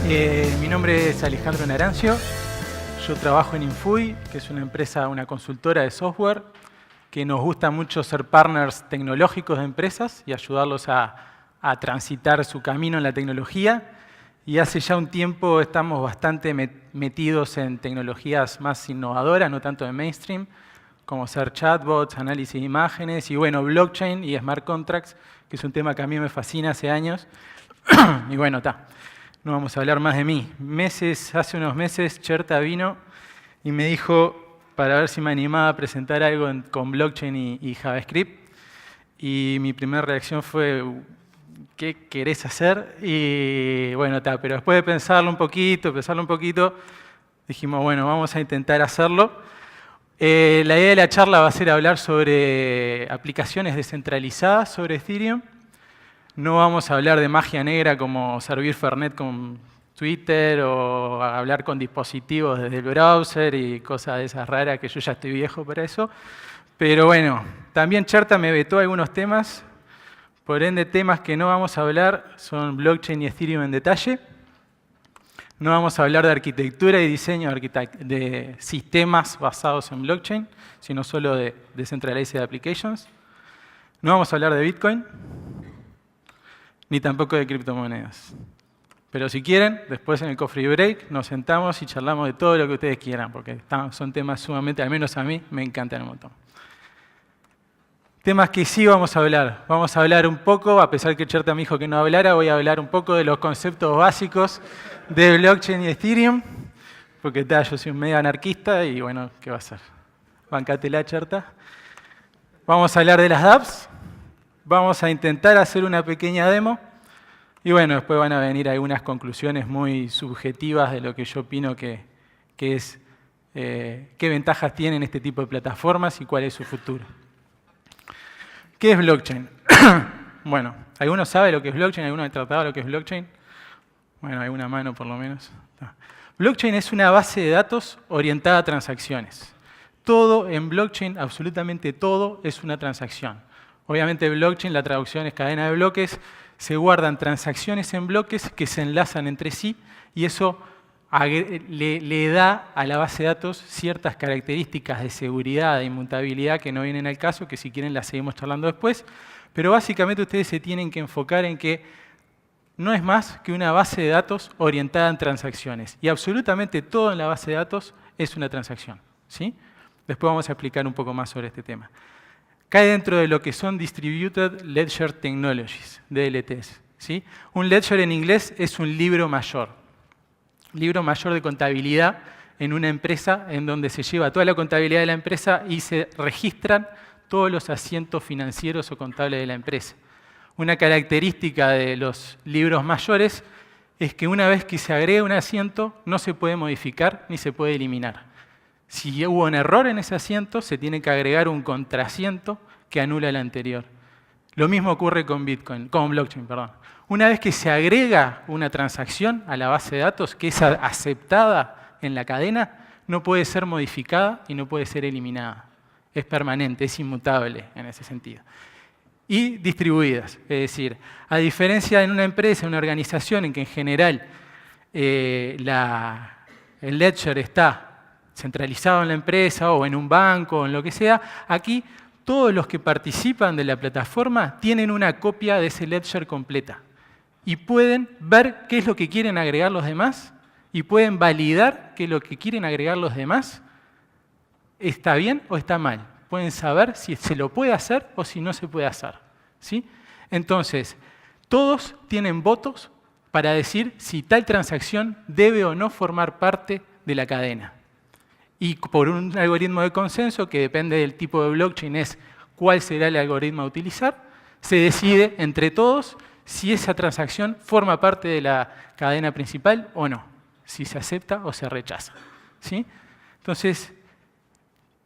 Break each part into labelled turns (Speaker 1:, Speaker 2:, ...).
Speaker 1: Mi nombre es Alejandro Narancio. Yo trabajo en Infui, que es una empresa, una consultora de software, que nos gusta mucho ser partners tecnológicos de empresas y ayudarlos a transitar su camino en la tecnología. Y hace ya un tiempo estamos bastante metidos en tecnologías más innovadoras, no tanto de mainstream, como ser chatbots, análisis de imágenes y bueno, blockchain y smart contracts, que es un tema que a mí me fascina hace años. Y bueno, no vamos a hablar más de mí. Hace unos meses, Cherta vino y me dijo para ver si me animaba a presentar algo con blockchain y JavaScript. Y mi primera reacción fue, ¿qué querés hacer? Y bueno, pero después de pensarlo un poquito, dijimos, bueno, vamos a intentar hacerlo. La idea de la charla va a ser hablar sobre aplicaciones descentralizadas sobre Ethereum. No vamos a hablar de magia negra como servir Fernet con Twitter o hablar con dispositivos desde el browser y cosas de esas raras que yo ya estoy viejo para eso. Pero bueno, también Cherta me vetó algunos temas. Por ende, temas que no vamos a hablar son blockchain y Ethereum en detalle. No vamos a hablar de arquitectura y diseño de sistemas basados en blockchain, sino solo de Decentralized Applications. No vamos a hablar de Bitcoin, ni tampoco de criptomonedas. Pero si quieren, después en el coffee break nos sentamos y charlamos de todo lo que ustedes quieran, porque son temas sumamente, al menos a mí, me encantan un montón. Temas que sí vamos a hablar. Vamos a hablar un poco, a pesar que Cherta me dijo que no hablara, voy a hablar un poco de los conceptos básicos de blockchain y Ethereum, porque yo soy un medio anarquista y bueno, ¿qué va a hacer? Bancátela, Cherta. Vamos a hablar de las dApps. Vamos a intentar hacer una pequeña demo. Y bueno, después van a venir algunas conclusiones muy subjetivas de lo que yo opino que es qué ventajas tienen este tipo de plataformas y cuál es su futuro. ¿Qué es blockchain? Bueno, ¿alguno sabe lo que es blockchain? ¿Alguno ha tratado lo que es blockchain? Bueno, alguna mano por lo menos. Blockchain es una base de datos orientada a transacciones. Todo en blockchain, absolutamente todo, es una transacción. Obviamente blockchain, la traducción es cadena de bloques, se guardan transacciones en bloques que se enlazan entre sí y eso le da a la base de datos ciertas características de seguridad, de inmutabilidad que no vienen al caso, que si quieren las seguimos charlando después, pero básicamente ustedes se tienen que enfocar en que no es más que una base de datos orientada en transacciones y absolutamente todo en la base de datos es una transacción, ¿sí? Después vamos a explicar un poco más sobre este tema. Cae dentro de lo que son Distributed Ledger Technologies, DLTs, ¿sí? Un ledger en inglés es un libro mayor de contabilidad en una empresa en donde se lleva toda la contabilidad de la empresa y se registran todos los asientos financieros o contables de la empresa. Una característica de los libros mayores es que una vez que se agrega un asiento no se puede modificar ni se puede eliminar. Si hubo un error en ese asiento, se tiene que agregar un contraasiento que anula el anterior. Lo mismo ocurre con blockchain. Una vez que se agrega una transacción a la base de datos que es aceptada en la cadena, no puede ser modificada y no puede ser eliminada. Es permanente, es inmutable en ese sentido. Y distribuidas, es decir, a diferencia de una empresa, una organización en que en general el ledger está centralizado en la empresa o en un banco o en lo que sea, aquí todos los que participan de la plataforma tienen una copia de ese ledger completa y pueden ver qué es lo que quieren agregar los demás y pueden validar que lo que quieren agregar los demás está bien o está mal. Pueden saber si se lo puede hacer o si no se puede hacer, ¿sí? Entonces, todos tienen votos para decir si tal transacción debe o no formar parte de la cadena. Y por un algoritmo de consenso, que depende del tipo de blockchain, es cuál será el algoritmo a utilizar, se decide entre todos si esa transacción forma parte de la cadena principal o no, si se acepta o se rechaza, ¿sí? Entonces,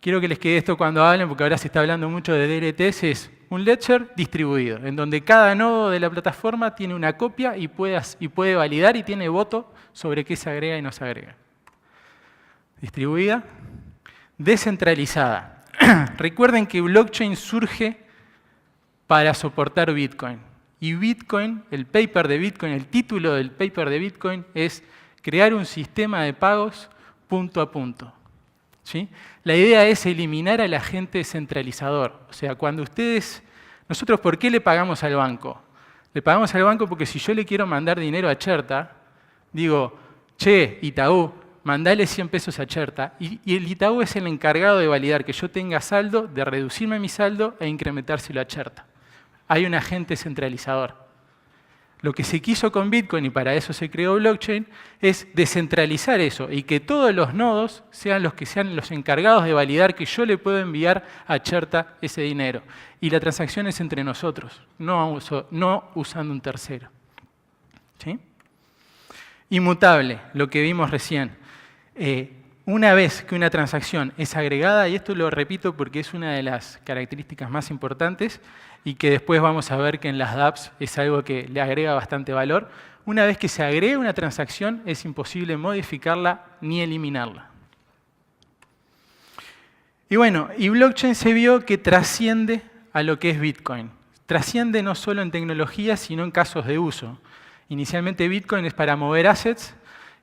Speaker 1: quiero que les quede esto cuando hablen, porque ahora se está hablando mucho de DLTs, es un ledger distribuido, en donde cada nodo de la plataforma tiene una copia y puede validar y tiene voto sobre qué se agrega y no se agrega. Distribuida, descentralizada. Recuerden que blockchain surge para soportar Bitcoin Y Bitcoin, el paper de Bitcoin, el título del paper de Bitcoin es crear un sistema de pagos punto a punto. ¿Sí? La idea es eliminar al agente centralizador. O sea, cuando nosotros, ¿por qué le pagamos al banco? Le pagamos al banco porque si yo le quiero mandar dinero a Cherta, digo, che, Itaú, mandale 100 pesos a Cherta, y el Itaú es el encargado de validar que yo tenga saldo, de reducirme mi saldo e incrementárselo a Cherta. Hay un agente centralizador. Lo que se quiso con Bitcoin, y para eso se creó blockchain, es descentralizar eso y que todos los nodos sean los encargados de validar que yo le puedo enviar a Cherta ese dinero. Y la transacción es entre nosotros, no usando un tercero. ¿Sí? Inmutable, lo que vimos recién. Una vez que una transacción es agregada, y esto lo repito porque es una de las características más importantes y que después vamos a ver que en las dApps es algo que le agrega bastante valor, una vez que se agrega una transacción es imposible modificarla ni eliminarla. Y bueno, y blockchain se vio que trasciende a lo que es Bitcoin. Trasciende no solo en tecnología, sino en casos de uso. Inicialmente Bitcoin es para mover assets,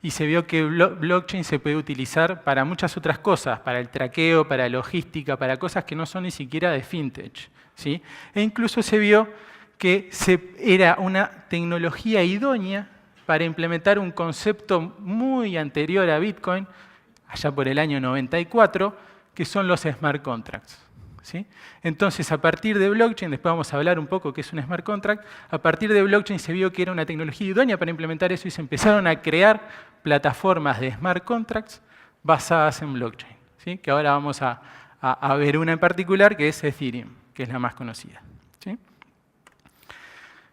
Speaker 1: y se vio que blockchain se puede utilizar para muchas otras cosas, para el traqueo, para logística, para cosas que no son ni siquiera de fintech. ¿Sí? E incluso se vio que era una tecnología idónea para implementar un concepto muy anterior a Bitcoin, allá por el año 94, que son los smart contracts. ¿Sí? Entonces, a partir de blockchain, después vamos a hablar un poco qué es un smart contract, a partir de blockchain se vio que era una tecnología idónea para implementar eso y se empezaron a crear plataformas de smart contracts basadas en blockchain. ¿Sí? Que ahora vamos a ver una en particular que es Ethereum, que es la más conocida. ¿Sí?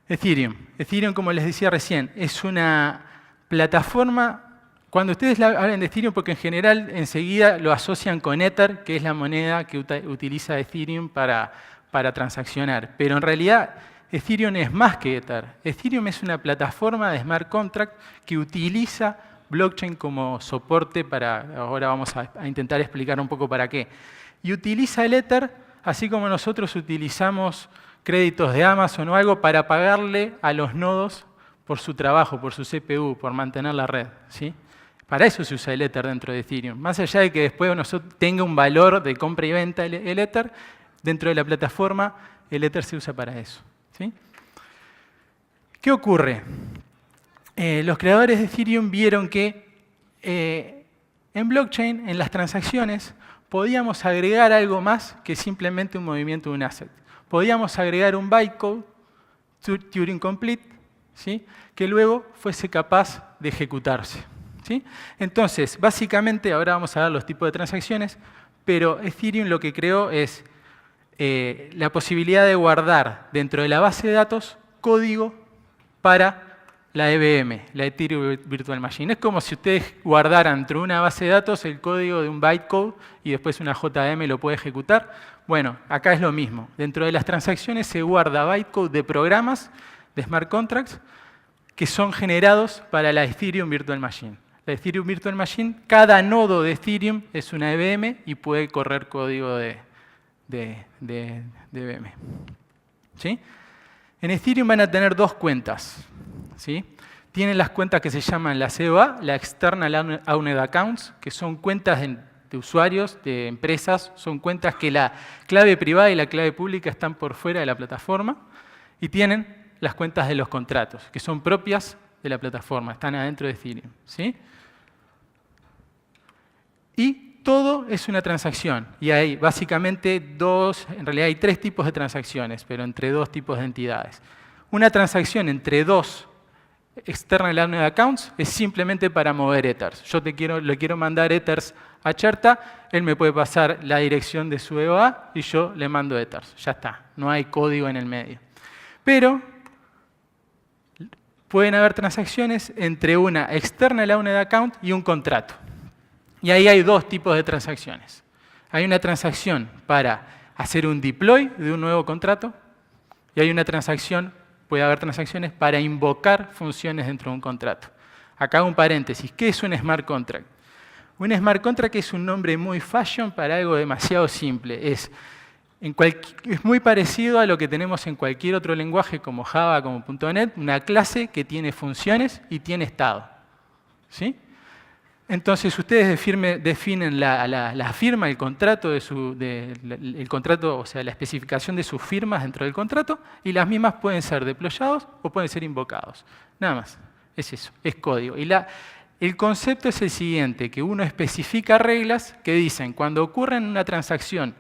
Speaker 1: Ethereum, como les decía recién, es una plataforma. Cuando ustedes hablan de Ethereum, porque en general enseguida lo asocian con Ether, que es la moneda que utiliza Ethereum para transaccionar. Pero en realidad Ethereum es más que Ether. Ethereum es una plataforma de smart contract que utiliza blockchain como soporte para, ahora vamos a intentar explicar un poco para qué. Y utiliza el Ether, así como nosotros utilizamos créditos de Amazon o algo para pagarle a los nodos por su trabajo, por su CPU, por mantener la red. ¿Sí? Para eso se usa el Ether dentro de Ethereum. Más allá de que después tenga un valor de compra y venta el Ether, dentro de la plataforma el Ether se usa para eso. ¿Sí? ¿Qué ocurre? Los creadores de Ethereum vieron que en blockchain, en las transacciones, podíamos agregar algo más que simplemente un movimiento de un asset. Podíamos agregar un bytecode, Turing Complete, ¿sí? Que luego fuese capaz de ejecutarse. ¿Sí? Entonces, básicamente, ahora vamos a ver los tipos de transacciones, pero Ethereum lo que creó es la posibilidad de guardar dentro de la base de datos código para la EVM, la Ethereum Virtual Machine. Es como si ustedes guardaran dentro de una base de datos el código de un bytecode y después una JVM lo puede ejecutar. Bueno, acá es lo mismo. Dentro de las transacciones se guarda bytecode de programas, de smart contracts, que son generados para la Ethereum Virtual Machine. La Ethereum Virtual Machine, cada nodo de Ethereum es una EVM y puede correr código de EVM. ¿Sí? En Ethereum van a tener dos cuentas. ¿Sí? Tienen las cuentas que se llaman la COA, la External Owned Accounts, que son cuentas de usuarios, de empresas, son cuentas que la clave privada y la clave pública están por fuera de la plataforma, y tienen las cuentas de los contratos, que son propias de la plataforma, están adentro de Ethereum. ¿Sí? Y todo es una transacción, y hay básicamente en realidad hay tres tipos de transacciones, pero entre dos tipos de entidades. Una transacción entre dos External Owned Accounts es simplemente para mover Ethers. Yo le quiero mandar Ethers a Cherta, él me puede pasar la dirección de su EOA y yo le mando Ethers. Ya está, no hay código en el medio. Pero pueden haber transacciones entre una External Owned Account y un contrato. Y ahí hay dos tipos de transacciones. Hay una transacción para hacer un deploy de un nuevo contrato y hay una transacción. Puede haber transacciones para invocar funciones dentro de un contrato. Acá hago un paréntesis. ¿Qué es un smart contract? Un smart contract es un nombre muy fashion para algo demasiado simple. Es Es muy parecido a lo que tenemos en cualquier otro lenguaje como Java, como .NET, una clase que tiene funciones y tiene estado. ¿Sí? Entonces ustedes definen la firma, el contrato, el contrato, o sea, la especificación de sus firmas dentro del contrato, y las mismas pueden ser deployados o pueden ser invocados. Nada más, es eso, es código. Y el concepto es el siguiente, que uno especifica reglas que dicen, cuando ocurre una transacción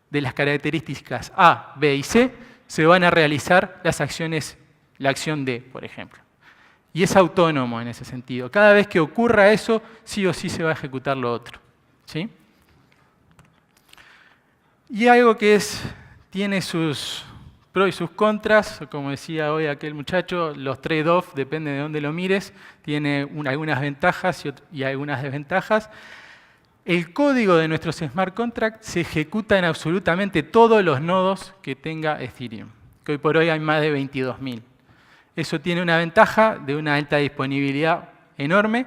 Speaker 1: de las características A, B y C, se van a realizar las acciones, la acción D, por ejemplo. Y es autónomo en ese sentido. Cada vez que ocurra eso, sí o sí se va a ejecutar lo otro. ¿Sí? Y algo que tiene sus pros y sus contras, como decía hoy aquel muchacho, los trade-off, depende de dónde lo mires, tiene algunas ventajas y algunas desventajas. El código de nuestros smart contracts se ejecuta en absolutamente todos los nodos que tenga Ethereum, que hoy por hoy hay más de 22.000. Eso tiene una ventaja de una alta disponibilidad enorme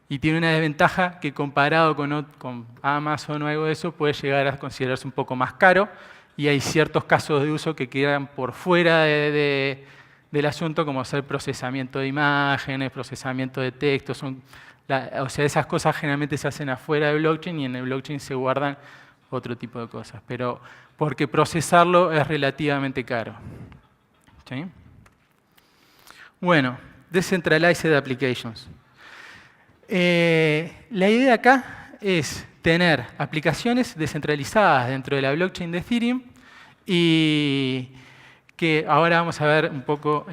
Speaker 1: y tiene una desventaja que comparado con Amazon o algo de eso puede llegar a considerarse un poco más caro y hay ciertos casos de uso que quedan por fuera del asunto, como hacer procesamiento de imágenes, procesamiento de texto. O sea, esas cosas generalmente se hacen afuera del blockchain y en el blockchain se guardan otro tipo de cosas, pero porque procesarlo es relativamente caro. ¿Sí? Bueno, Decentralized Applications. La idea acá es tener aplicaciones descentralizadas dentro de la blockchain de Ethereum y que ahora vamos a ver un poco.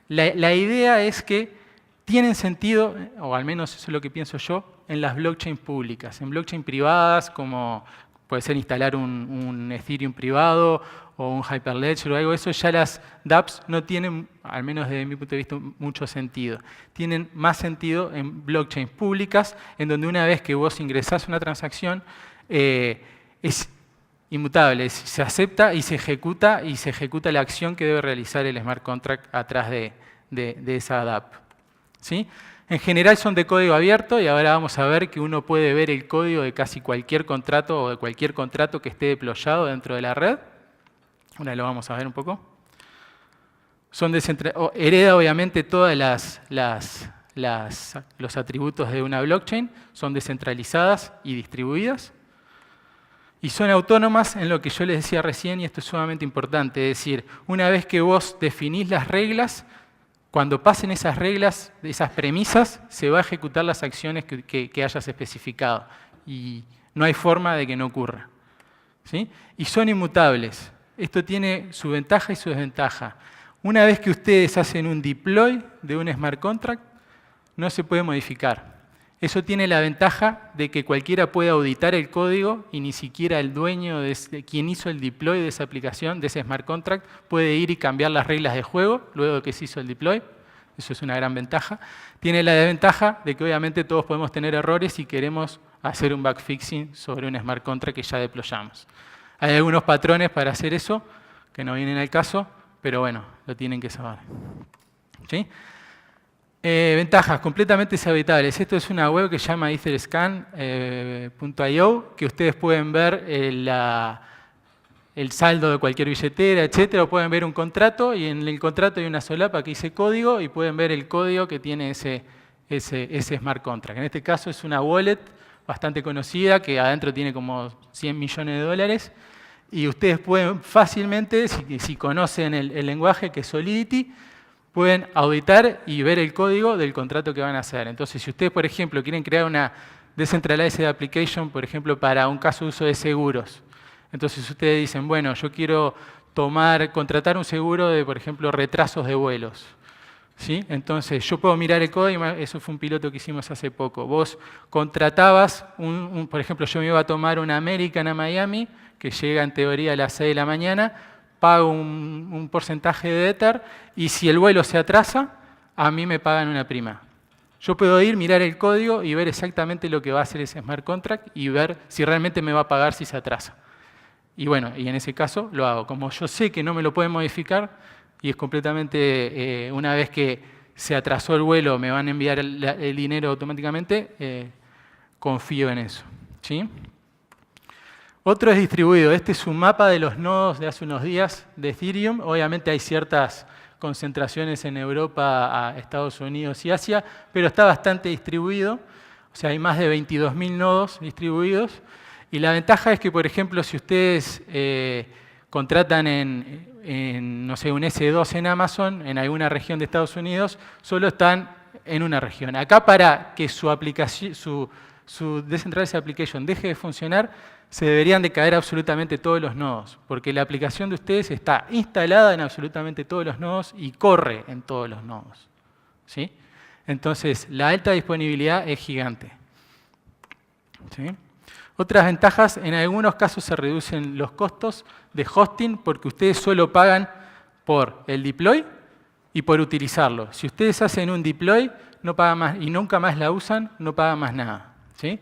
Speaker 1: La idea es que tienen sentido, o al menos eso es lo que pienso yo, en las blockchains públicas. En blockchain privadas, como puede ser instalar un Ethereum privado o un Hyperledger o algo de eso, ya las dApps no tienen, al menos desde mi punto de vista, mucho sentido. Tienen más sentido en blockchains públicas, en donde una vez que vos ingresás una transacción, es inmutable, se acepta y se ejecuta la acción que debe realizar el smart contract atrás de esa dApp. ¿Sí? En general son de código abierto y ahora vamos a ver que uno puede ver el código de casi cualquier contrato o de cualquier contrato que esté deployado dentro de la red. Ahora lo vamos a ver un poco. Hereda obviamente todos los atributos de una blockchain, son descentralizadas y distribuidas. Y son autónomas en lo que yo les decía recién, y esto es sumamente importante, es decir, una vez que vos definís las reglas, cuando pasen esas reglas, esas premisas, se va a ejecutar las acciones que hayas especificado. Y no hay forma de que no ocurra. ¿Sí? Y son inmutables. Esto tiene su ventaja y su desventaja. Una vez que ustedes hacen un deploy de un smart contract, no se puede modificar. Eso tiene la ventaja de que cualquiera puede auditar el código y ni siquiera el dueño de quien hizo el deploy de esa aplicación, de ese smart contract, puede ir y cambiar las reglas de juego luego de que se hizo el deploy. Eso es una gran ventaja. Tiene la desventaja de que obviamente todos podemos tener errores si queremos hacer un bugfixing sobre un smart contract que ya deployamos. Hay algunos patrones para hacer eso que no vienen al caso, pero bueno, lo tienen que saber. ¿Sí? Ventajas completamente habitables. Esto es una web que se llama etherscan.io, que ustedes pueden ver el saldo de cualquier billetera, etcétera, o pueden ver un contrato y en el contrato hay una solapa que dice código y pueden ver el código que tiene ese smart contract. En este caso es una wallet bastante conocida que adentro tiene como 100 millones de dólares y ustedes pueden fácilmente, si conocen el lenguaje que es Solidity, pueden auditar y ver el código del contrato que van a hacer. Entonces, si ustedes, por ejemplo, quieren crear una Decentralized Application, por ejemplo, para un caso de uso de seguros, entonces ustedes dicen, bueno, yo quiero contratar un seguro de, por ejemplo, retrasos de vuelos. ¿Sí? Entonces, yo puedo mirar el código, eso fue un piloto que hicimos hace poco. Vos contratabas, por ejemplo, yo me iba a tomar una American a Miami, que llega en teoría a las 6 de la mañana, pago un porcentaje de Ether y si el vuelo se atrasa, a mí me pagan una prima. Yo puedo ir, mirar el código y ver exactamente lo que va a hacer ese smart contract y ver si realmente me va a pagar si se atrasa. Y bueno, y en ese caso lo hago. Como yo sé que no me lo pueden modificar y es completamente, una vez que se atrasó el vuelo, me van a enviar el dinero automáticamente, confío en eso. ¿Sí? Otro es distribuido. Este es un mapa de los nodos de hace unos días de Ethereum. Obviamente hay ciertas concentraciones en Europa, a Estados Unidos y Asia, pero está bastante distribuido. O sea, hay más de 22.000 nodos distribuidos. Y la ventaja es que, por ejemplo, si ustedes contratan no sé, un S2 en Amazon, en alguna región de Estados Unidos, solo están en una región. Acá, para que su Decentralized Application deje de funcionar, se deberían de caer absolutamente todos los nodos, porque la aplicación de ustedes está instalada en absolutamente todos los nodos y corre en todos los nodos, ¿sí? Entonces, la alta disponibilidad es gigante, ¿sí? Otras ventajas, en algunos casos se reducen los costos de hosting porque ustedes solo pagan por el deploy y por utilizarlo. Si ustedes hacen un deploy no pagan más, y nunca más la usan, no pagan más nada, ¿sí?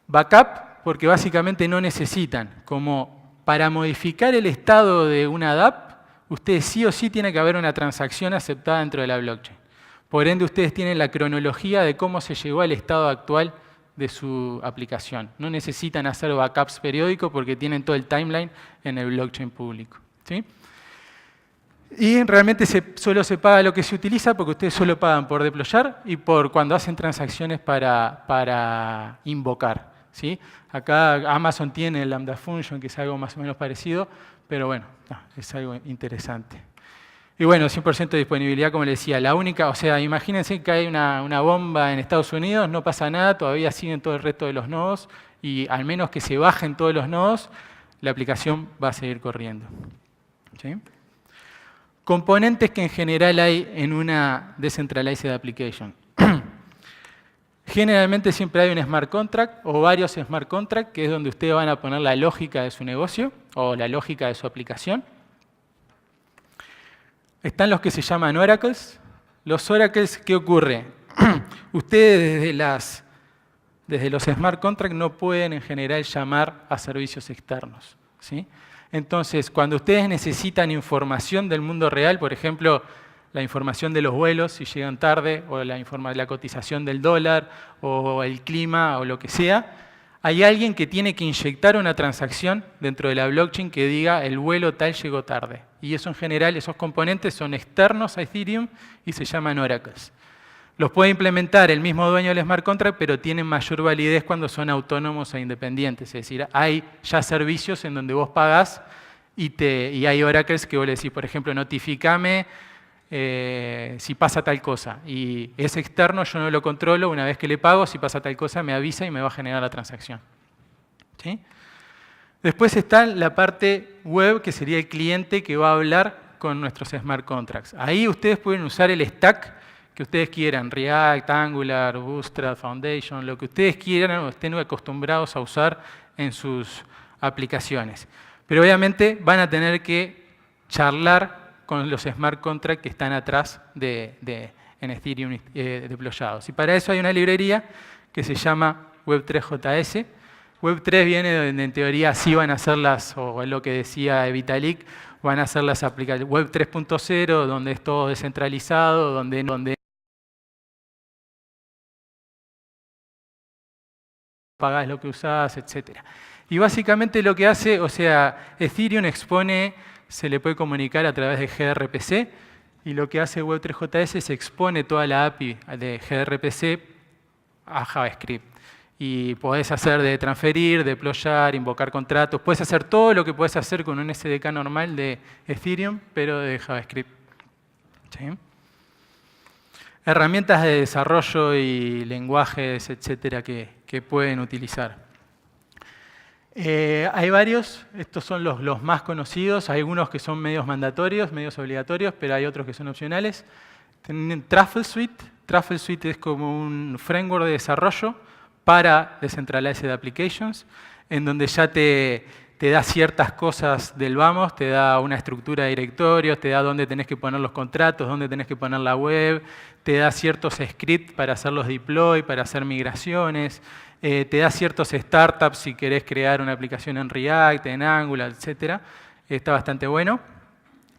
Speaker 1: Backup, porque básicamente no necesitan. Como para modificar el estado de una DApp, ustedes sí o sí tiene que haber una transacción aceptada dentro de la blockchain. Por ende, ustedes tienen la cronología de cómo se llegó al estado actual de su aplicación. No necesitan hacer backups periódicos porque tienen todo el timeline en el blockchain público, ¿sí? Y realmente solo se paga lo que se utiliza porque ustedes solo pagan por deployar y por cuando hacen transacciones para invocar, ¿sí? Acá Amazon tiene el Lambda Function, que es algo más o menos parecido, pero bueno, es algo interesante. Y bueno, 100% de disponibilidad, como les decía. La única, o sea, imagínense que hay una bomba en Estados Unidos, no pasa nada, todavía siguen todo el resto de los nodos, y al menos que se bajen todos los nodos, la aplicación va a seguir corriendo, ¿sí? Componentes que en general hay en una Decentralized Application. Generalmente siempre hay un smart contract o varios smart contracts, que es donde ustedes van a poner la lógica de su negocio o la lógica de su aplicación. Están los que se llaman oracles. Los oracles, ¿qué ocurre? Ustedes desde los smart contracts no pueden en general llamar a servicios externos, ¿sí? Entonces, cuando ustedes necesitan información del mundo real, por ejemplo, la información de los vuelos si llegan tarde, o la cotización del dólar, o el clima, o lo que sea, hay alguien que tiene que inyectar una transacción dentro de la blockchain que diga el vuelo tal llegó tarde. Y eso en general, esos componentes son externos a Ethereum y se llaman oracles. Los puede implementar el mismo dueño del smart contract, pero tienen mayor validez cuando son autónomos e independientes. Es decir, hay ya servicios en donde vos pagás y hay oracles que vos le decís, por ejemplo, notificame si pasa tal cosa. Y es externo, yo no lo controlo, una vez que le pago, si pasa tal cosa, me avisa y me va a generar la transacción, ¿sí? Después está la parte web, que sería el cliente que va a hablar con nuestros smart contracts. Ahí ustedes pueden usar el stack que ustedes quieran, React, Angular, Bootstrap, Foundation, lo que ustedes quieran o estén acostumbrados a usar en sus aplicaciones. Pero obviamente van a tener que charlar con los smart contracts que están atrás en Ethereum deployados. Y para eso hay una librería que se llama Web3.js. Web3 viene donde en teoría sí van a ser o es lo que decía Vitalik, van a ser las aplicaciones Web 3.0, donde es todo descentralizado, donde pagás lo que usás, etc. Y básicamente lo que hace, o sea, Ethereum expone, se le puede comunicar a través de gRPC, y lo que hace Web3.js es expone toda la API de gRPC a JavaScript. Y podés hacer de transferir, deployar, invocar contratos, puedes hacer todo lo que puedes hacer con un SDK normal de Ethereum, pero de JavaScript, ¿sí? Herramientas de desarrollo y lenguajes, etcétera, que pueden utilizar. Hay varios, estos son los más conocidos, hay algunos que son medios mandatorios, medios obligatorios, pero hay otros que son opcionales. Tienen Truffle Suite. Truffle Suite es como un framework de desarrollo para Decentralized Applications, en donde ya te da ciertas cosas del vamos, te da una estructura de directorios, te da dónde tenés que poner los contratos, dónde tenés que poner la web, te da ciertos scripts para hacer los deploy, para hacer migraciones, te da ciertos startups si querés crear una aplicación en React, en Angular, etc. Está bastante bueno.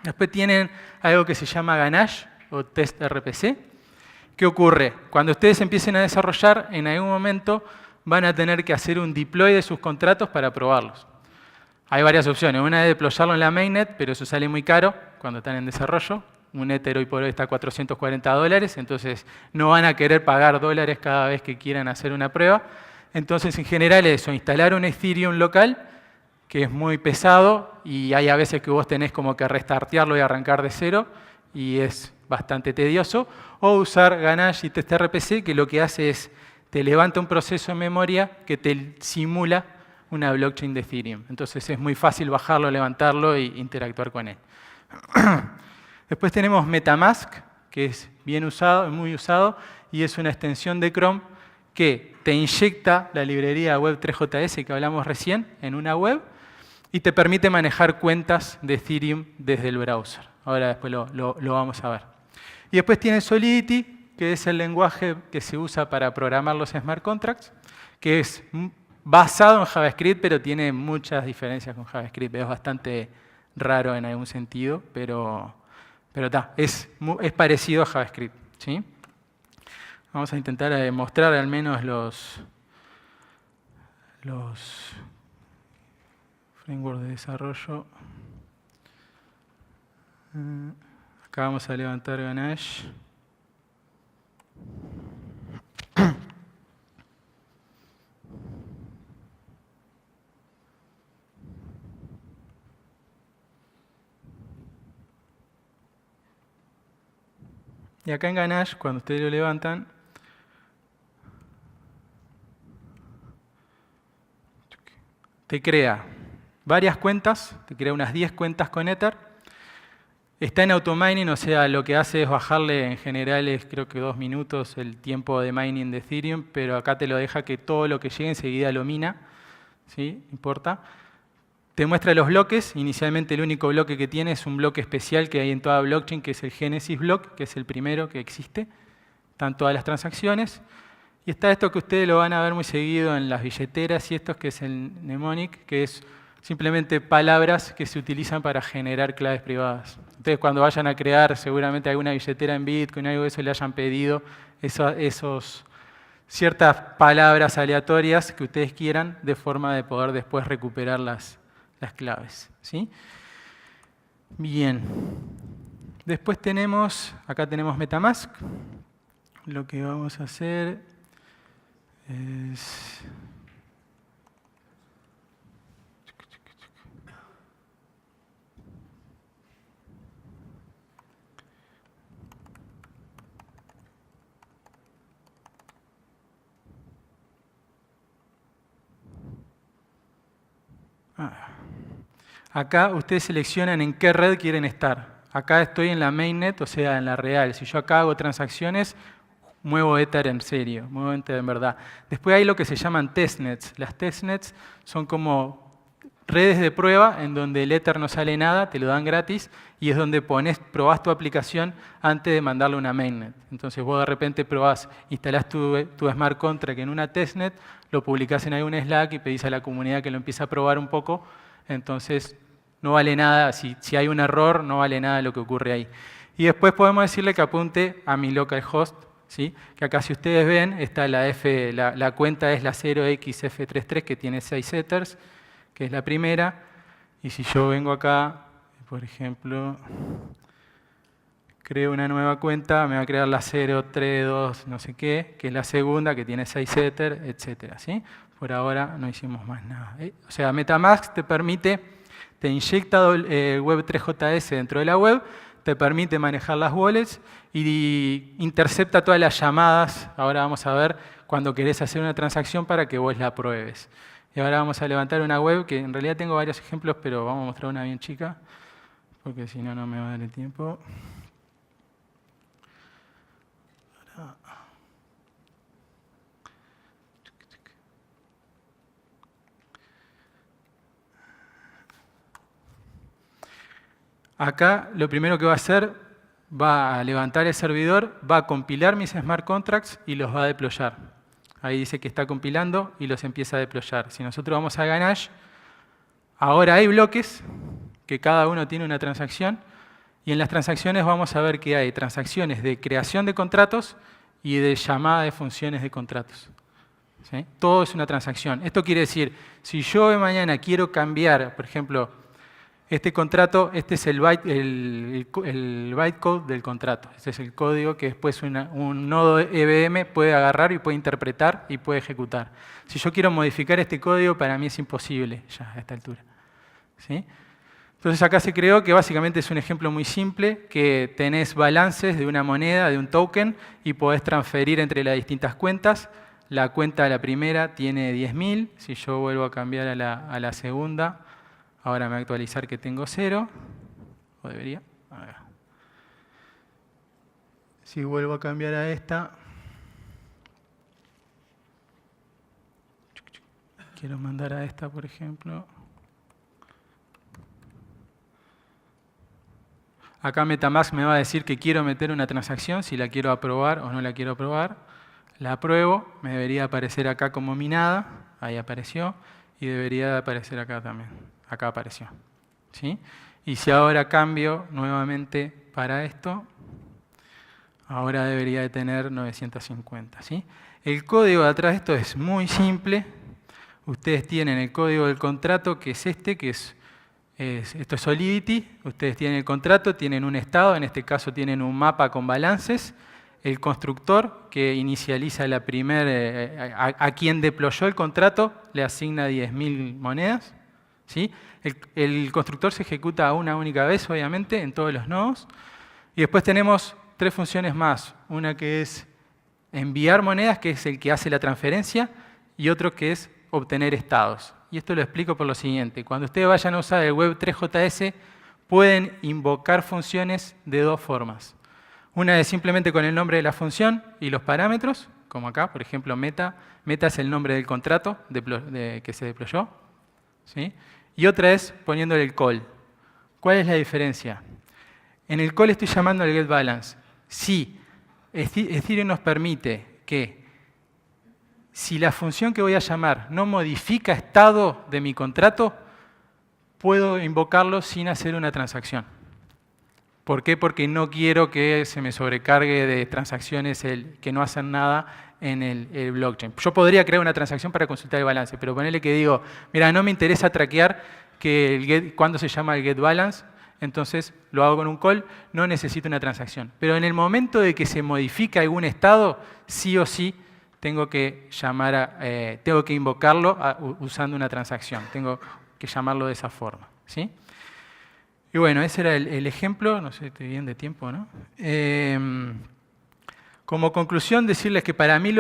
Speaker 1: Después tienen algo que se llama Ganache o Test RPC. ¿Qué ocurre? Cuando ustedes empiecen a desarrollar, en algún momento van a tener que hacer un deploy de sus contratos para probarlos. Hay varias opciones. Una es deployarlo en la mainnet, pero eso sale muy caro cuando están en desarrollo. Un Ether hoy por hoy está a $440, entonces no van a querer pagar dólares cada vez que quieran hacer una prueba. Entonces, en general, eso, instalar un Ethereum local, que es muy pesado, y hay a veces que vos tenés como que restartearlo y arrancar de cero, y es bastante tedioso. O usar Ganache y TestRPC, que lo que hace es, te levanta un proceso en memoria que te simula una blockchain de Ethereum. Entonces es muy fácil bajarlo, levantarlo e interactuar con él. Después tenemos MetaMask, que es bien usado, muy usado, y es una extensión de Chrome que te inyecta la librería Web3JS que hablamos recién en una web y te permite manejar cuentas de Ethereum desde el browser. Ahora después lo vamos a ver. Y después tiene Solidity, que es el lenguaje que se usa para programar los smart contracts, que es basado en JavaScript, pero tiene muchas diferencias con JavaScript. Es bastante raro en algún sentido, pero es parecido a JavaScript, ¿sí? Vamos a intentar mostrar al menos los frameworks de desarrollo. Acá vamos a levantar Ganache. Y acá en Ganache, cuando ustedes lo levantan, te crea varias cuentas, te crea unas 10 cuentas con Ether. Está en automining, o sea, lo que hace es bajarle, en general es creo que 2 minutos el tiempo de mining de Ethereum, pero acá te lo deja que todo lo que llegue enseguida lo mina, ¿sí? Importa. Te muestra los bloques. Inicialmente el único bloque que tiene es un bloque especial que hay en toda blockchain, que es el Genesis block, que es el primero que existe. Están todas las transacciones. Y está esto que ustedes lo van a ver muy seguido en las billeteras y esto que es el mnemonic, que es simplemente palabras que se utilizan para generar claves privadas. Entonces, cuando vayan a crear seguramente alguna billetera en Bitcoin, algo de eso le hayan pedido, ciertas palabras aleatorias que ustedes quieran, de forma de poder después recuperar las claves, ¿sí? Bien. Después acá tenemos MetaMask. Lo que vamos a hacer es... Acá ustedes seleccionan en qué red quieren estar. Acá estoy en la mainnet, o sea, en la real. Si yo acá hago transacciones, muevo Ether en serio, muevo Ether en verdad. Después hay lo que se llaman testnets. Las testnets son como redes de prueba en donde el Ether no sale nada, te lo dan gratis, y es donde probás tu aplicación antes de mandarle a una mainnet. Entonces vos de repente instalás tu smart contract en una testnet, lo publicás en algún Slack y pedís a la comunidad que lo empiece a probar un poco. Entonces no vale nada, si hay un error, no vale nada lo que ocurre ahí. Y después podemos decirle que apunte a mi localhost, ¿sí? Que acá si ustedes ven, está la cuenta es la 0xF33 que tiene 6 Ethers, que es la primera. Y si yo vengo acá, por ejemplo, creo una nueva cuenta, me va a crear la 032 no sé qué, que es la segunda, que tiene 6 Ethers, etc. ¿Sí? Por ahora no hicimos más nada. O sea, MetaMask te inyecta Web3JS dentro de la web, te permite manejar las wallets y intercepta todas las llamadas. Ahora vamos a ver cuando querés hacer una transacción para que vos la pruebes. Y ahora vamos a levantar una web, que en realidad tengo varios ejemplos, pero vamos a mostrar una bien chica, porque si no, no me va a dar el tiempo. Acá lo primero que va a hacer, va a levantar el servidor, va a compilar mis smart contracts y los va a deployar. Ahí dice que está compilando y los empieza a deployar. Si nosotros vamos a Ganache, ahora hay bloques, que cada uno tiene una transacción, y en las transacciones vamos a ver que hay transacciones de creación de contratos y de llamada de funciones de contratos. ¿sí? Todo es una transacción. Esto quiere decir, si yo de mañana quiero cambiar, por ejemplo, este contrato, este es el bytecode del contrato. Este es el código que después un nodo EVM puede agarrar y puede interpretar y puede ejecutar. Si yo quiero modificar este código, para mí es imposible ya a esta altura, ¿sí? Entonces acá se creó que básicamente es un ejemplo muy simple, que tenés balances de una moneda, de un token, y podés transferir entre las distintas cuentas. La cuenta de la primera tiene 10.000. Si yo vuelvo a cambiar a la segunda, ahora me va a actualizar que tengo 0. O debería. A ver. Si vuelvo a cambiar a esta, quiero mandar a esta, por ejemplo. Acá MetaMask me va a decir que quiero meter una transacción, si la quiero aprobar o no la quiero aprobar. La apruebo, me debería aparecer acá como minada, ahí apareció, y debería aparecer acá también, acá apareció, ¿sí? Y si ahora cambio nuevamente para esto, ahora debería de tener 950, ¿sí? El código de atrás de esto es muy simple. Ustedes tienen el código del contrato, que es este, esto es Solidity. Ustedes tienen el contrato, tienen un estado, en este caso tienen un mapa con balances. El constructor que inicializa la a quien deployó el contrato le asigna 10.000 monedas, ¿sí? El constructor se ejecuta una única vez, obviamente, en todos los nodos. Y después tenemos 3 funciones más. Una que es enviar monedas, que es el que hace la transferencia, y otro que es obtener estados. Y esto lo explico por lo siguiente. Cuando ustedes vayan a usar el Web3JS, pueden invocar funciones de 2 formas. Una es simplemente con el nombre de la función y los parámetros, como acá, por ejemplo, meta. Meta es el nombre del contrato que se deployó, ¿sí? Y otra es poniéndole el call. ¿Cuál es la diferencia? En el call estoy llamando al getBalance. Si Ethereum nos permite que, si la función que voy a llamar no modifica estado de mi contrato, puedo invocarlo sin hacer una transacción. ¿Por qué? Porque no quiero que se me sobrecargue de transacciones que no hacen nada en el blockchain. Yo podría crear una transacción para consultar el balance, pero ponerle que digo, mira, no me interesa traquear cuándo se llama el getBalance, entonces lo hago con un call, no necesito una transacción. Pero en el momento de que se modifica algún estado, sí o sí tengo que invocarlo usando una transacción. Tengo que llamarlo de esa forma, ¿sí? Y bueno, ese era el ejemplo. No sé si estoy bien de tiempo, ¿no? Como conclusión, decirles que para mí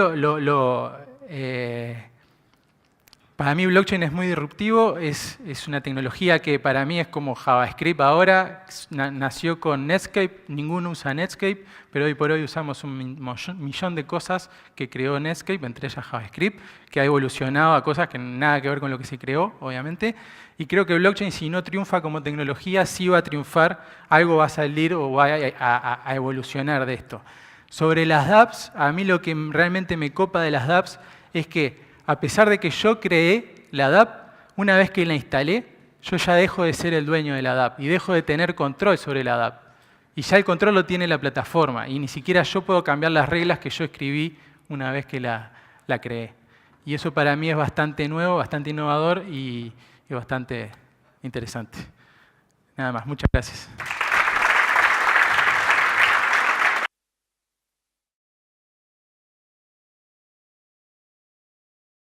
Speaker 1: para mí blockchain es muy disruptivo. Es una tecnología que para mí es como JavaScript ahora. Nació con Netscape. Ninguno usa Netscape, pero hoy por hoy usamos un millón de cosas que creó Netscape, entre ellas JavaScript, que ha evolucionado a cosas que nada que ver con lo que se creó, obviamente. Y creo que blockchain, si no triunfa como tecnología, sí va a triunfar, algo va a salir o va a evolucionar de esto. Sobre las dApps, a mí lo que realmente me copa de las dApps es que, a pesar de que yo creé la dApp, una vez que la instalé, yo ya dejo de ser el dueño de la dApp y dejo de tener control sobre la dApp. Y ya el control lo tiene la plataforma y ni siquiera yo puedo cambiar las reglas que yo escribí una vez que la creé. Y eso para mí es bastante nuevo, bastante innovador y bastante interesante. Nada más, muchas gracias.